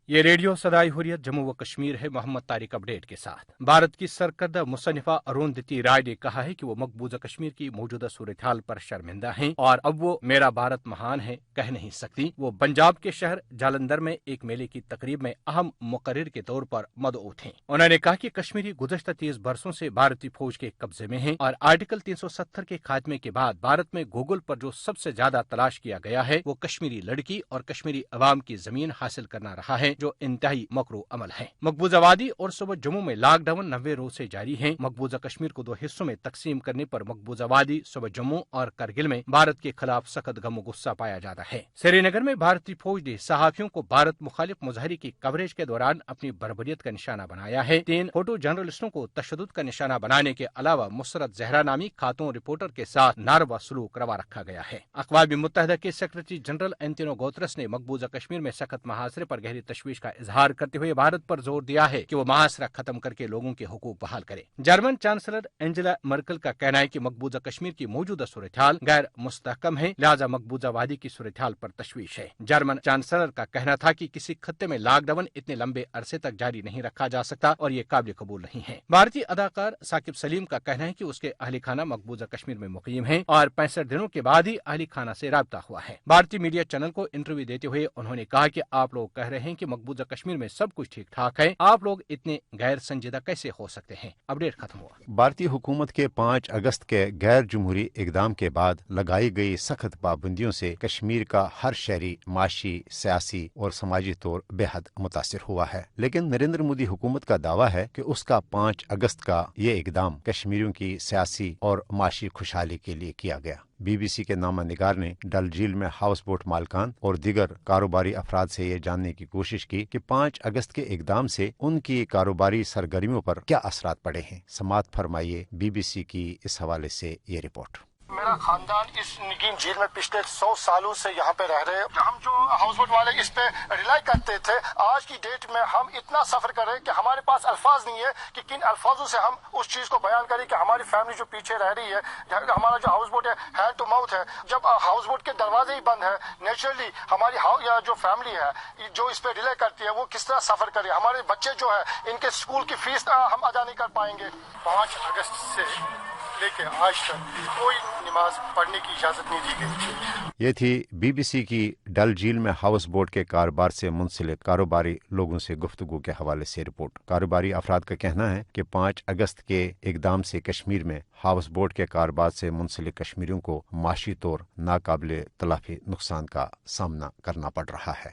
یہ ریڈیو صدائے حریت جموں و کشمیر ہے محمد طارق اپڈیٹ کے ساتھ۔ بھارت کی سرکردہ مصنفہ اروندھتی رائے نے کہا ہے کہ وہ مقبوضہ کشمیر کی موجودہ صورتحال پر شرمندہ ہیں اور اب وہ میرا بھارت مہان ہے کہہ نہیں سکتی۔ وہ پنجاب کے شہر جالندھر میں ایک میلے کی تقریب میں اہم مقرر کے طور پر مدعو تھیں۔ انہوں نے کہا کہ کشمیری گزشتہ 30 برسوں سے بھارتی فوج کے قبضے میں ہیں اور آرٹیکل 370 کے خاتمے کے بعد بھارت میں گوگل پر جو سب سے زیادہ تلاش کیا گیا ہے وہ کشمیری لڑکی اور کشمیری عوام کی زمین حاصل کرنا رہا ہے، جو انتہائی مکروہ عمل ہے۔ مقبوضہ وادی اور صوبہ جموں میں لاک ڈاؤن 90 روز سے جاری ہے۔ مقبوضہ کشمیر کو 2 حصوں میں تقسیم کرنے پر مقبوضہ وادی، صوبہ جموں اور کرگل میں بھارت کے خلاف سخت غم و غصہ پایا جاتا ہے۔ سری نگر میں بھارتی فوج نے صحافیوں کو بھارت مخالف مظاہرے کی کوریج کے دوران اپنی بربریت کا نشانہ بنایا ہے۔ 3 فوٹو جرنلسٹوں کو تشدد کا نشانہ بنانے کے علاوہ مسرت زہرا نامی خاتون رپورٹر کے ساتھ ناروا سلوک روا رکھا گیا ہے۔ اقوام متحدہ کے سیکرٹری جنرل اینٹونیو گوترس نے مقبوضہ کشمیر میں سخت محاصرے پر گہری تشویش کا اظہار کرتے ہوئے بھارت پر زور دیا ہے کہ وہ محاصرہ ختم کر کے لوگوں کے حقوق بحال کرے۔ جرمن چانسلر اینجلا مرکل کا کہنا ہے کہ مقبوضہ کشمیر کی موجودہ صورتحال غیر مستحکم ہے، لہذا مقبوضہ وادی کی صورتحال پر تشویش ہے۔ جرمن چانسلر کا کہنا تھا کہ کسی خطے میں لاک ڈاؤن اتنے لمبے عرصے تک جاری نہیں رکھا جا سکتا اور یہ قابل قبول نہیں ہے۔ بھارتی اداکار ثاقب سلیم کا کہنا ہے کہ اس کے اہل خانہ مقبوضہ کشمیر میں مقیم ہیں اور 65 دنوں کے بعد ہی اہل خانہ سے رابطہ ہوا ہے۔ بھارتی میڈیا چینل کو انٹرویو دیتے ہوئے انہوں نے کہا کہ آپ لوگ کہہ رہے ہیں کہ مقبوضہ کشمیر میں سب کچھ ٹھیک ٹھاک ہے، آپ لوگ اتنے غیر سنجیدہ کیسے ہو سکتے ہیں؟ اپڈیٹ ختم ہوا۔ بھارتی حکومت کے 5 اگست کے غیر جمہوری اقدام کے بعد لگائی گئی سخت پابندیوں سے کشمیر کا ہر شہری معاشی، سیاسی اور سماجی طور بے حد متاثر ہوا ہے، لیکن نریندر مودی حکومت کا دعویٰ ہے کہ اس کا 5 اگست کا یہ اقدام کشمیریوں کی سیاسی اور معاشی خوشحالی کے لیے کیا گیا۔ بی بی سی کے نامہ نگار نے ڈل جھیل میں ہاؤس بوٹ مالکان اور دیگر کاروباری افراد سے یہ جاننے کی کوشش کی کہ 5 اگست کے اقدام سے ان کی کاروباری سرگرمیوں پر کیا اثرات پڑے ہیں۔ سماعت فرمائیے بی بی سی کی اس حوالے سے یہ رپورٹ۔ میرا خاندان اس نگین جھیل میں پچھلے 100 سالوں سے یہاں پہ رہ رہے ہیں۔ ہم جو ہاؤس بوٹ والے اس پہ ریلائی کرتے تھے، آج کی ڈیٹ میں ہم اتنا سفر کر رہے ہیں کہ ہمارے پاس الفاظ نہیں ہے کہ کن الفاظوں سے ہم اس چیز کو بیان کریں کہ ہماری فیملی جو پیچھے رہ رہی ہے، ہمارا جو ہاؤس بوٹ ہے ہینڈ ٹو ماؤتھ ہے۔ جب ہاؤس بوٹ کے دروازے ہی بند ہے، نیچرلی ہماری جو فیملی ہے جو اس پہ ریلائی کرتی ہے وہ کس طرح سفر کرے؟ ہمارے بچے جو ہے ان کے اسکول کی فیس ہم ادا نہیں کر پائیں گے۔ 5 اگست سے لے کے آج تک کوئی نماز پڑھنے کی اجازت نہیں دی گئی۔ یہ تھی بی بی سی کی ڈل جھیل میں ہاؤس بوٹ کے کاروبار سے منسلک کاروباری لوگوں سے گفتگو کے حوالے سے رپورٹ۔ کاروباری افراد کا کہنا ہے کہ 5 اگست کے اقدام سے کشمیر میں ہاؤس بوٹ کے کاروبار سے منسلک کشمیریوں کو معاشی طور ناقابل تلافی نقصان کا سامنا کرنا پڑ رہا ہے۔